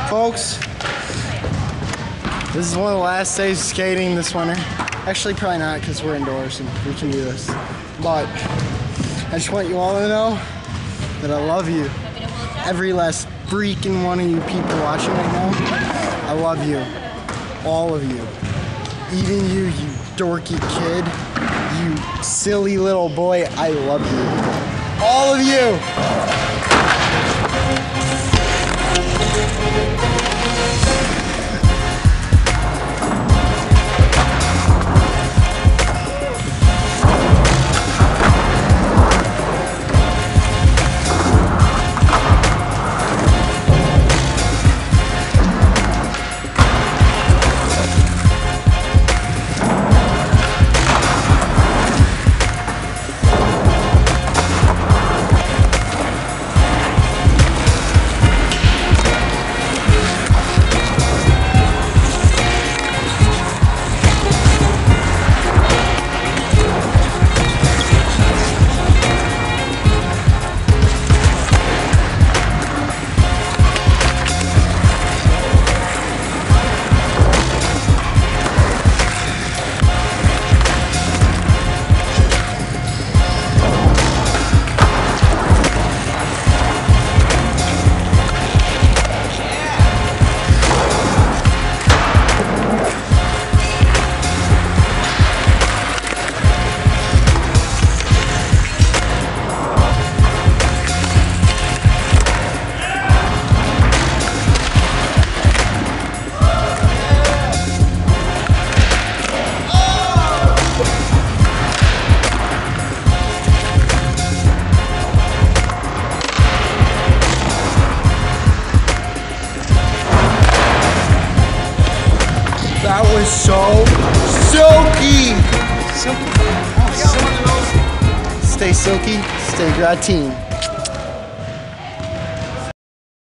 Folks, this is one of the last days of skating this winter. Actually, probably not because we're indoors and we can do this. But I just want you all to know that I love you. Every last freaking one of you people watching right now, I love you. All of you. Even you, you dorky kid, you silly little boy, I love you. All of you! That was so silky! Stay silky, stay grad team.